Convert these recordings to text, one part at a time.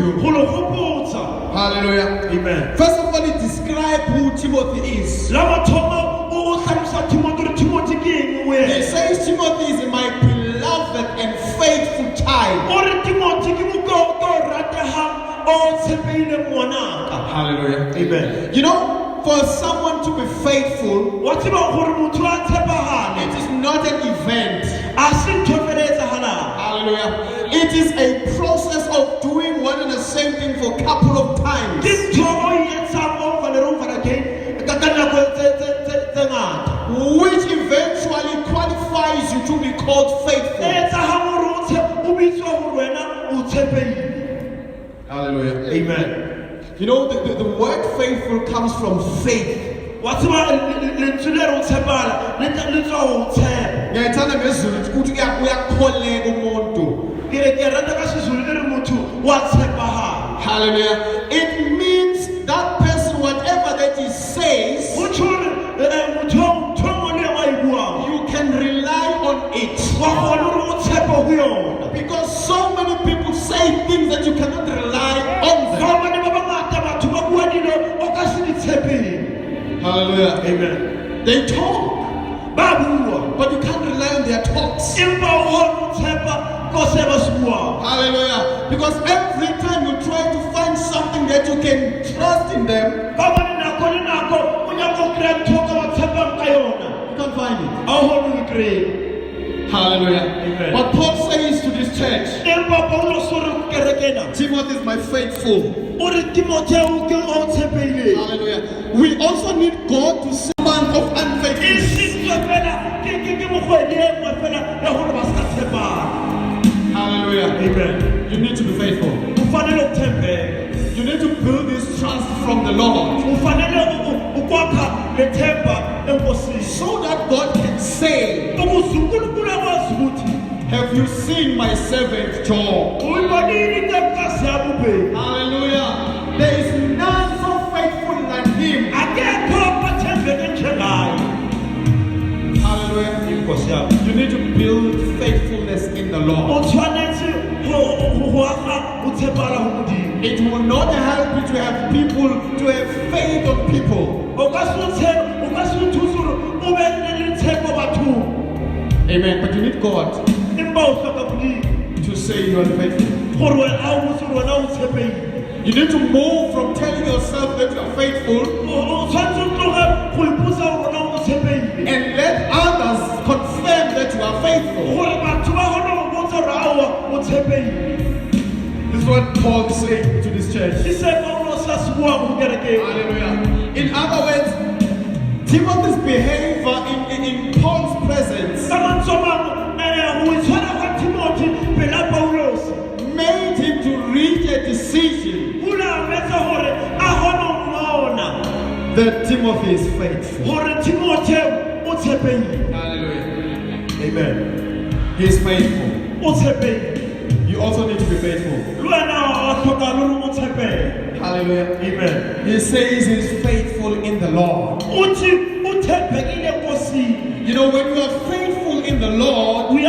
you. Hallelujah. Amen. First of all, it describes who Timothy is. He says Timothy is my beloved and faithful child. Hallelujah. Amen. You know, for someone to be faithful, it is not an event. Hallelujah. It is a process of doing one and the same thing for a couple of times, which eventually qualifies you to be called faithful. Hallelujah. Amen. You know, the word faithful comes from faith. Hallelujah. It means that person, whatever that he says, you can rely on it. Because so many people say things that you cannot rely on them. Hallelujah. Amen. They talk, but you can't rely on their talks. Hallelujah. Because every time you try to find something that you can trust in them, you can't find it. Hallelujah. Amen. What Paul says to this church, Timothy is my faithful. Hallelujah. We also need God to save man of unfaithfulness. Hallelujah. Amen. You need to be faithful. You need to build this trust from the Lord, so that God can say, have you seen my servant Job? Hallelujah. There is none so faithful than him. Hallelujah. You need to build faithfulness in the Lord. It will not help you to have people, to have faith on people. Amen. But you need God to say you are faithful. You need to move from telling yourself that you are faithful and let others confirm that you are faithful. This is what Paul is saying to this church. Hallelujah. In other words, Timothy's behavior in Paul's presence made him to reach a decision that Timothy is faithful. Hallelujah. Amen. He is faithful. You also need to be faithful. Hallelujah. Amen. He says he's faithful in the Lord. You know, when you are faithful in the Lord, you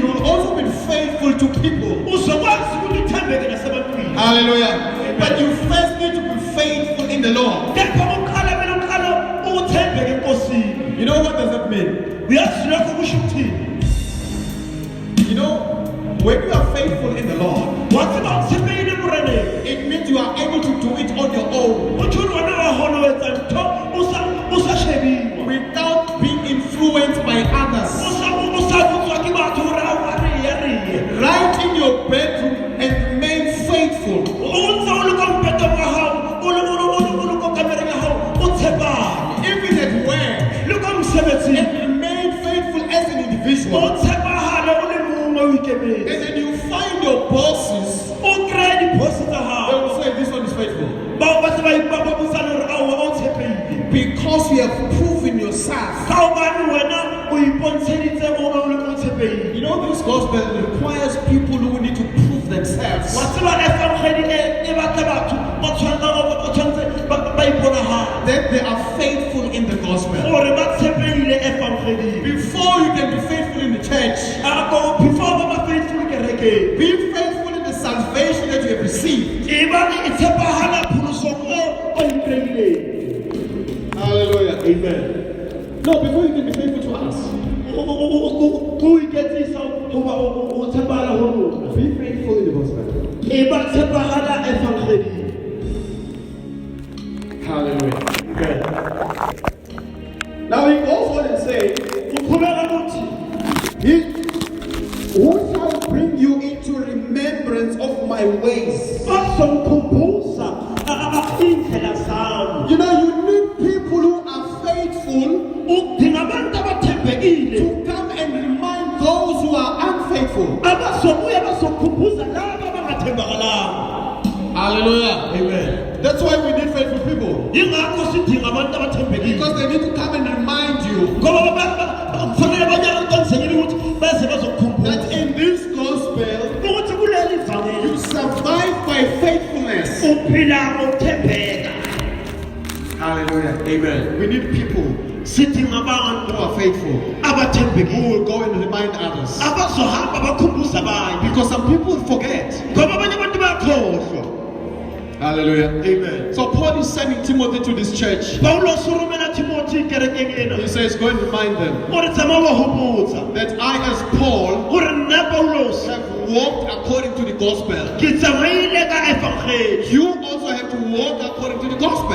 will also be faithful to people. Hallelujah. Amen. But you first need to be faithful in the Lord. You know what does that mean? You know, when you are faithful in the Lord, it means you are able to do it on your own without being influenced by others. Right in your bedroom and remain faithful. Even at work, and remain faithful as an individual. And then you find your bosses, they will say this one is faithful. Because you have proven yourself. You know, this gospel requires people who need to prove themselves. That they are faithful in the gospel. Before you can be faithful in the church, be faithful in the salvation received. Hallelujah. Amen. No, before you can be faithful to us, be faithful in the gospel. Hallelujah. Amen. Now he goes on and says, who shall bring you into remembrance of my ways? You know, you need people who are faithful to come and remind those who are unfaithful. Hallelujah. Amen. That's why we need faithful people. Because they need to come and remind you that in this gospel, you survive by faithfulness. Hallelujah. Amen. We need people who are faithful, who will go and remind others. Because some people forget. Hallelujah. Amen. So Paul is sending Timothy to this church. He says, go and remind them that I, as Paul, have walked according to the gospel. You also have to walk according to the gospel.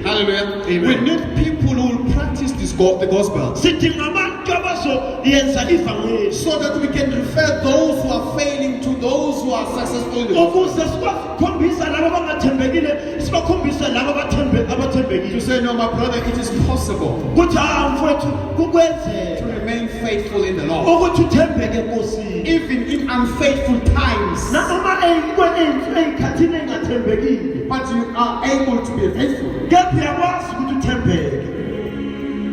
Hallelujah. Amen. We need people who will practice the gospel, so that we can refer those who are failing to those who are successful in the gospel. To say, no, my brother, it is possible to remain faithful in the Lord, even in unfaithful times. But you are able to be faithful.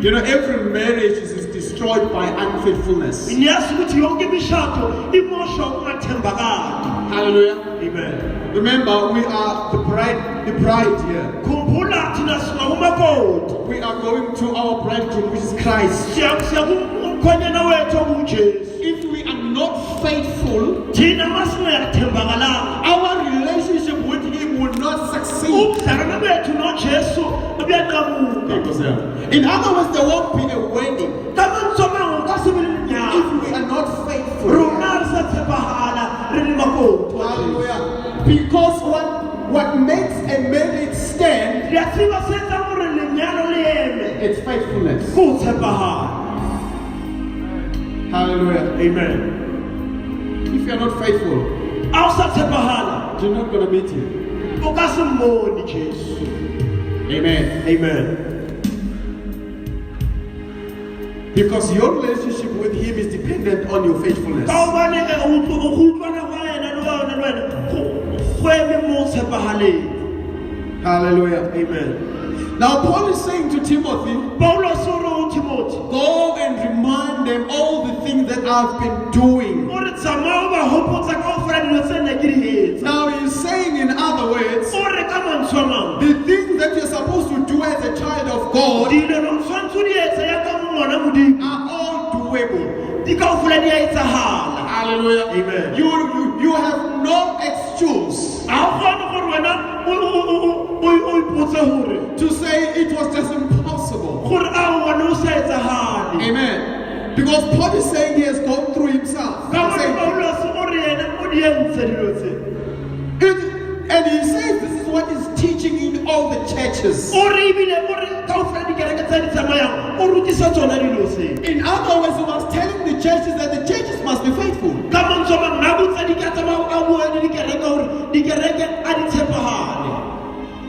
You know, every marriage is destroyed by unfaithfulness. Hallelujah. Amen. Remember, we are the bride here. We are going to our bridegroom, which is Christ. If we are not faithful, our relationship with Him will not succeed. In other words, there won't be a wedding if we are not faithful. Hallelujah. Because what makes a marriage stand, it's faithfulness. Hallelujah. Amen. If you are not faithful, you're not going to meet Him. Amen. Amen. Because your relationship with Him is dependent on your faithfulness. Hallelujah. Amen. Now Paul is saying to Timothy, go and remind them all the things that I've been doing. Now he's saying, in other words, the things that you're supposed to do as a child of God are all doable. Hallelujah. Amen. You have no excuse to say it was just impossible. Amen. Because Paul is saying he has gone through himself. And he says this is what he's teaching in all the churches. In other words, he was telling the churches that the churches must be faithful.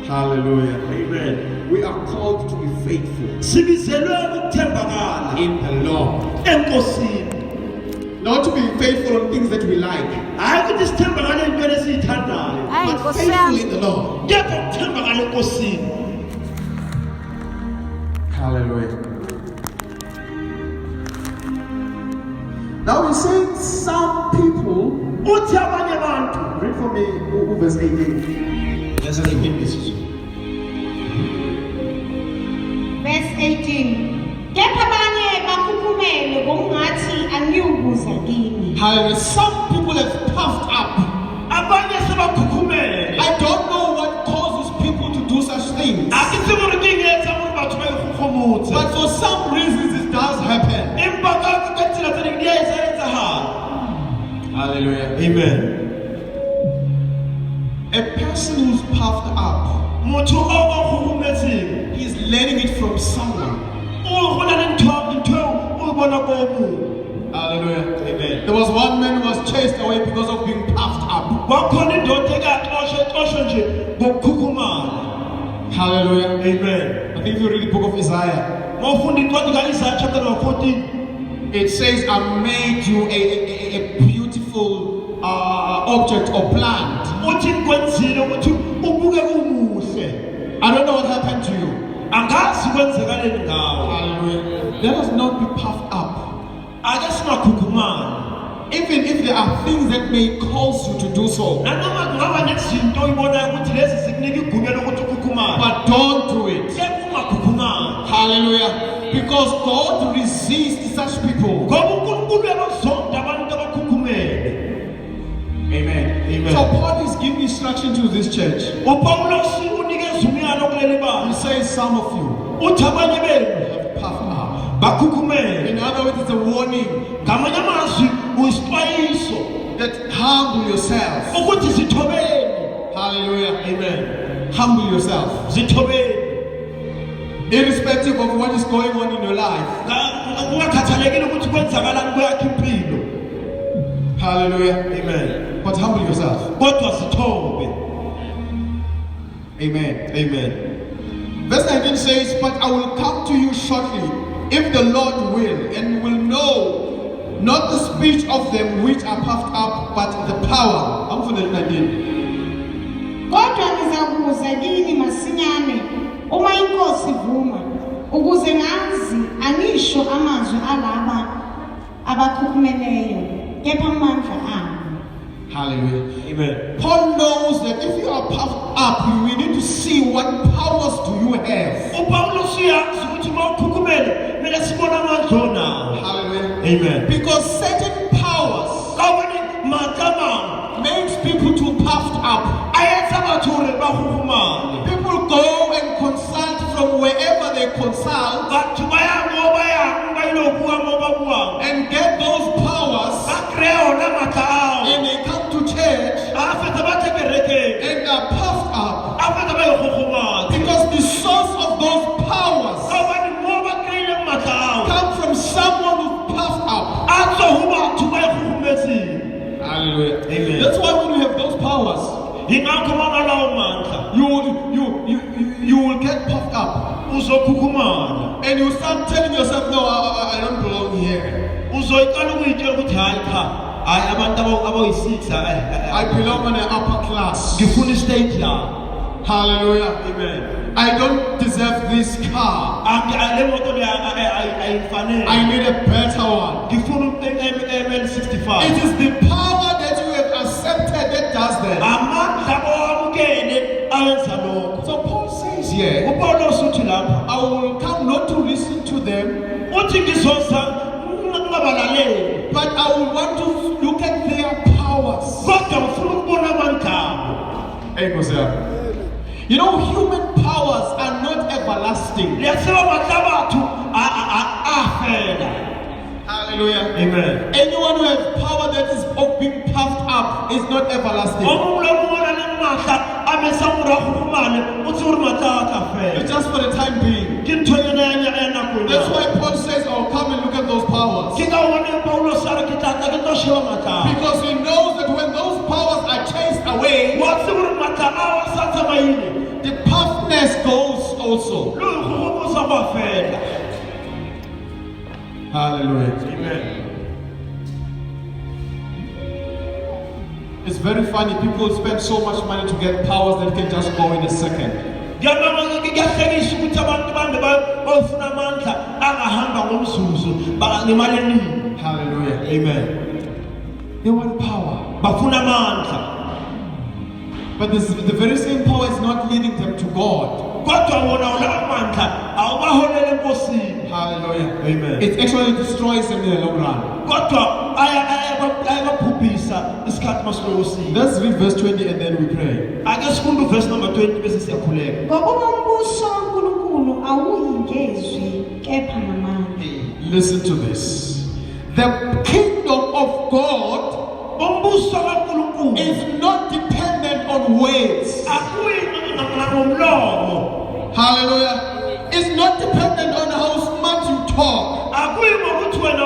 Hallelujah. Amen. We are called to be faithful in the Lord. Not to be faithful on things that we like, but faithful in the Lord. Hallelujah. Now he's saying some people. Read for me verse 18. Verse 18. Kepha abanye bakhukhumele ngokungathi angiwukuza kini. Hallelujah. Some people have puffed up. Abanye sebakhukhumele. I don't know what causes people to do such things. Akitse gore ke eng e etsang gore batho ba ikgokhomotse. But for some reasons it does happen. Empa ka tsela tse ding di a etsahala. Hallelujah. Amen. A person who's puffed up, Motho o khukhumetseng, he's learning it from someone. o gona le ntho o bona ko mong. Hallelujah. Amen. There was one man who was chased away because of being puffed up. Kwakhona indoda ekaxoshwe nje ngokukhukhumala. Hallelujah. Amen. I think if you read the book of Isaiah, Mawufunda incwadi kaIsaiah chapter number 14. it says, I made you a beautiful object or plant. Uthi kwenzile ukuthi ubuke umuhle. I don't know what happened to you. Angazi kwenzekaleni ngawe. Hallelujah. Let us not be puffed up. Ake singakhukhumali. Even if there are things that may cause you to do so. Nanoma kungaba nezinto oyibonayo ukuthi lezi zikunika igunya lokuthi ukhukhumale. But don't do it. Kepha ungakhukhumali. Hallelujah. Because God resists such people. Ngoba uNkulunkulu uyabazonda abantu abakhukhumele. Amen. Amen. So Paul is giving instruction to this church. UPawulos unikeza umyalo kuleli He bandla. says some of you Uthi abanye benu have puffed up. bakhukhumele. In other words, it's a warning Ngamanye amazwi uyisixwayiso that humble yourself. ukuthi zithobeni. Hallelujah. Amen. Humble yourself. Zithobeni. Irrespective of what is going on in your life. Ungakhathalekile ukuthi kwenzakalani kwakho impilo. Hallelujah. Amen. But humble yourself. Kodwa zithobe. Amen. Amen. Verse 19 says, but I will come to you shortly, if the Lord will, and will know not the speech of them which are puffed up, but the power. I'm from the 19. Kodwa ngizakuza kini masinyane uma inkosi ivuma ukuze ngazi angisho amazwi alaba abakhukhumeleyo kepha amandla abo. Hallelujah. Amen. Paul knows that if you are puffed up, we need to see what powers do you have. UPawulos uyazi ukuthi uma ukhukhumele kumele sibone amandla onawo. Hallelujah. Amen. Because certain powers Kawani matama makes people to puffed up. ayenza abantu hore bakhukhumale. People go and consult from wherever they consult Batho bayabuwa and get those powers, bakreya ona matla ao. and they come to church Afetsa ba kerekeng. and are puffed up Afetsa ba ikgokhomala. because the source of those powers Kawani mo ba kreileng matla ao. come from someone who's puffed up. A tswa ho batho ba ikgokhometseng. Hallelujah. Amen. That's why when you have those powers, Yingakho mamalawo mandla you will get puffed up uzokhukhumala. and you start telling yourself, no, I don't belong here. Uzoyiqala ukuyitshela ukuthi hayi cha, hayi abantu abayi-6 I belong on an upper class. ngifuna i-state la. Hallelujah. Amen. I don't deserve this car. Le moto le ayifanele. I need a better one. Ngifuna MN65. It is the power that you have accepted that does that. Amandla owamukele ayenza lokho. So Paul says here, UPawulos uthi lapha I will come not to listen to them, uthi ngizoza ngabalaleli but I will want to look at their powers. kodwa ngifuna ukubona amandla abo. You know, human powers are not everlasting. Liyaseba amandla abathu afela. Hallelujah. Amen. Anyone who has power that is of being puffed up is not everlasting. Omunye umuntu le mahla amesamura khukhumane uthi uri matla afela. It's just for the time being. Ke ntho ena ya nako ena. That's why Paul says, I'll come and look at those powers. Ke ka bona Paulos a re ke tla ke tlo sheba matla. Because he knows that when those powers are chased away, Wa tseba uri matla a sa tsamaile. the puffness goes also. Lo khukhumisa ba fela. Hallelujah. Amen. It's very funny. People spend so much money to get powers that can just go in a second. Ngiyahlekisa ukuthi abantu bambe bafuna amandla angahamba ngomzuzu balimale nini. Hallelujah. Amen. They want power. Bafuna amandla. But the very same power is not leading them to God. Kodwa wona la amandla awubaholele enkosini. Hallelujah. Amen. It actually destroys them in the long run. Kodwa aya ayababhubhisa isikhathi masilokosini. Let's read verse 20 and then we pray. Ake sifunde verse number 20 bese siyakhuleka. Ngokuba umbuso kaNkulunkulu awuyingezwi kepha namandla. Listen to this. The kingdom of God Umbuso kaNkulunkulu is not dependent on words. akuyi ngomlomo. Hallelujah. It's not dependent on how smart you talk. Akuyi ngokuthi wena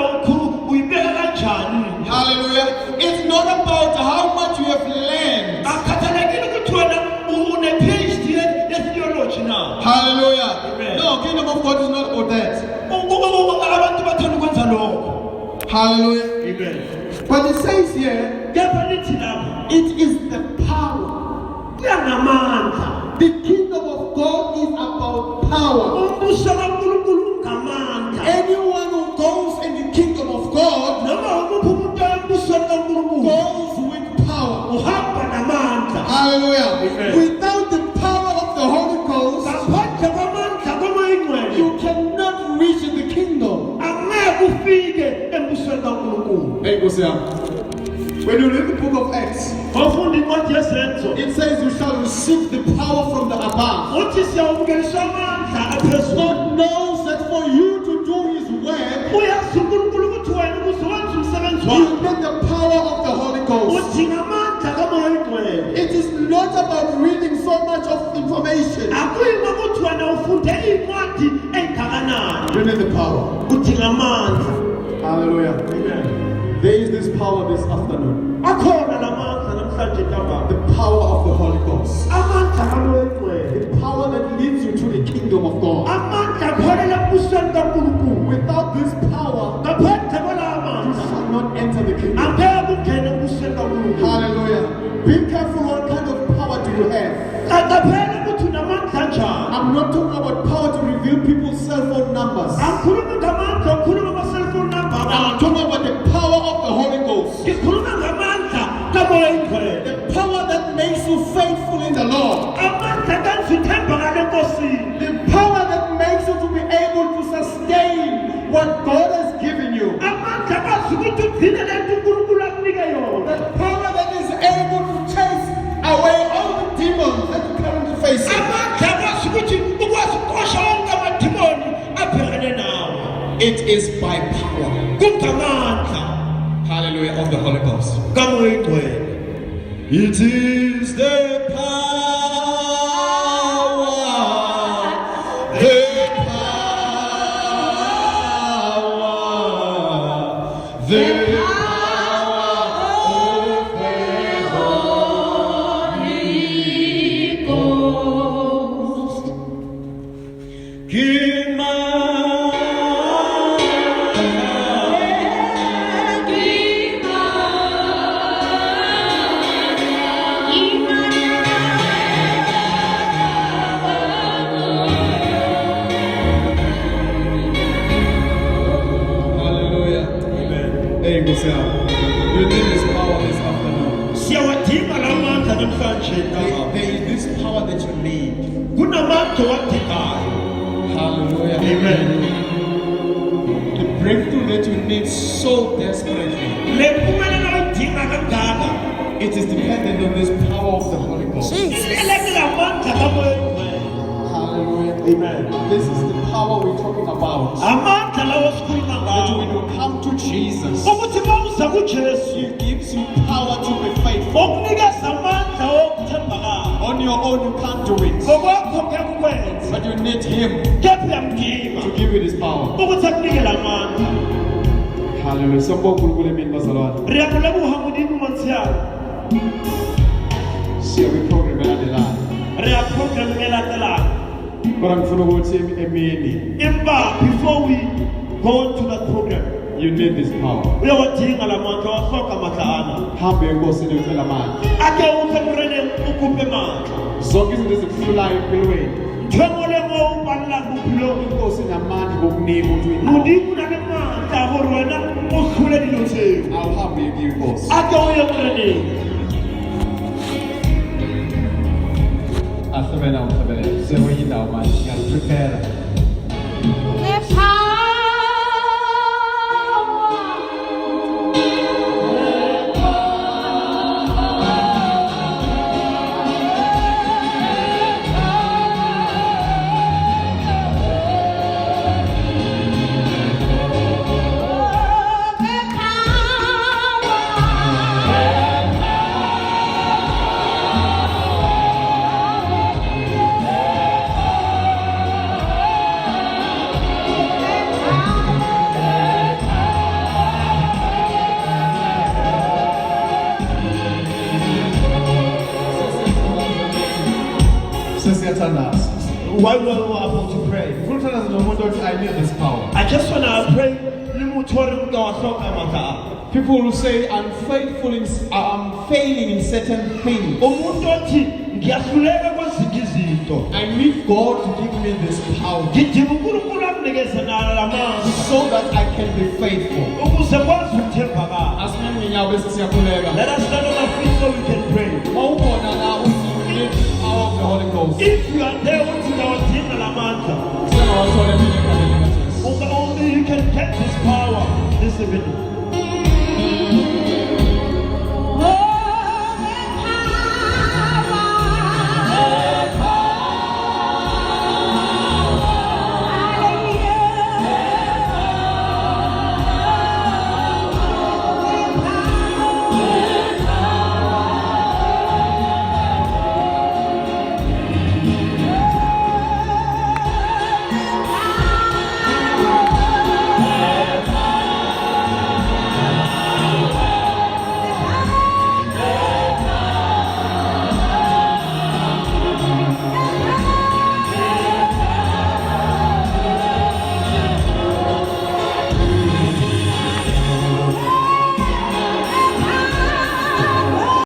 uyibeka kanjani. Hallelujah. It's not about how much you have learned. Akhathalekile ukuthi wena une PhD ye-theology na. Hallelujah. Amen. No, kingdom of God is not about that. Abantu bathanda ukwenza lokho. Hallelujah. Amen. But it says here, Kepha lithi lapho it is the power. kuyangamandla. The kingdom of God is about power. Umbuso kaNkulunkulu ungamandla. Anyone who goes in the kingdom of God Noma umuphi umuntu embusweni kaNkulunkulu goes with power. uhamba namandla. Hallelujah. Amen. Without the power of the Holy Ghost, Ngaphandle kwamandla komoyingcwele you cannot reach the kingdom. angeke ufike embusweni kaNkulunkulu. Hey, go when you read the book of Acts, Bafunda incwadi yezenzo it says you shall receive the power from the above. uthi siyawukeliswa amandla aphezulu. God knows that for you to do his work, Uyazi uNkulunkulu ukuthi wena ukuzowenza umsebenzi you wakho need the power of the Holy Ghost. udinga amandla kamoyingcwele. It is not about reading so much of information. Akuyi ngokuthi wena ufunde iy'ncwadi ey'ngakanani. You need the power. Udinga amandla. Hallelujah. Amen. There is this power this afternoon. Akhona lamandla namhlanje ntambama. The power of the Holy Ghost. Amandla kamoyingcwele. The power that leads you to the kingdom of God. Amandla akholela embusweni kaNkulunkulu. Without this power, Ngaphandle kwala you amandla shall not enter the kingdom. angeke ungene embusweni kaNkulunkulu. Hallelujah. Be careful what kind of power do you have. Qaphela ukuthi unamandla njani. I'm not talking about power to reveal people's cell phone numbers. Angikhulumi ngamandla okukhuluma ama-cellphone number I'm abantu. talking about the power of the Holy Ghost. Ngikhuluma ngamandla kamoyingcwele. The power that makes you faithful in the Lord. Amandla kanzi ithembakala enkosini. The power that makes you to be able to sustain what God has given you. Amandla akwazi ukuthi ugcine lento uNkulunkulu akunike yona. The power that is able to chase away all the demons that you currently face. Amandla akwazi ukuthi ukwazi ukuqosha wonke amadimoni abhekane nawe. It is by power. Kungamandla Hallelujah of the Holy Ghost. kamoyingcwele. It is the power. The power. The Hey, you need this power this afternoon. Siyawadinga la mandla namhlanje ntambama. There is this power that you need. Kunamandla owadingayo. Hallelujah. Amen. The breakthrough that you need so desperately. Le mpumelelo oyidinga kangaka It is dependent on this power of the Holy Ghost. ilekile amandla kamoyingcwele. Hallelujah. Amen. This is the power we're talking about. Amandla lawo sikhuluma That when ngawo you come to Jesus, ukuthi mawuza kuJesu He gives you power to be faithful. okunikeza amandla okuthembakala. On your own, you can't do it. Ngokwakho ngeke ukwenze. But you need Him Kepha uyamdinga to give you this power. ukuthi akunike la mandla. Hallelujah. Siyabonga uNkulunkulu emini bazalwane. Riyakuleboga Modimo Montsiane. Siyabe program elandelayo. Re ya program e latelang. Kodwa ngifuna ukuthi emini Empa before we go to that program, you need this power. uyawadinga la mandla wahloka mandla ana. Hambe enkosini ucela amandla. Ake uze emreneni ukhuphe mandla. Zonke izinto ezikuhlulayo empilweni, Thengole mo ubalula bophelong. inkosi inamandla ngokunika ukuthi uyinawo. Modimo na le mandla gore wena o hlole dilo tseo. Awuhambe uye kuyo inkosi. Ake uye emreneni. Ahlobela umhlobelelo. Siyabonga indawo manje. Siyaprepare. The power while we were about to pray. Ufuna uthandaza nomuntu othi, I need this power. I just want to pray. Limuthore mkawasoka mata. People will say, I'm failing in certain things. Umuntu othi ngiyahluleka kwezinto izinto. I need God to give me this power Ngidinga uNkulunkulu amnikeze nalo lamandla so that I can be faithful. ukuze kwazi ukuthembakala. Asimame ngenyawo bese siyakhuleka. Let us stand on our feet so we can pray. Mawukhona la uthi you need the power of the Holy Ghost. If you are there uthi nawadinga lamandla, Singawathola eminye ekhaya likaJesu. you can get this power this evening.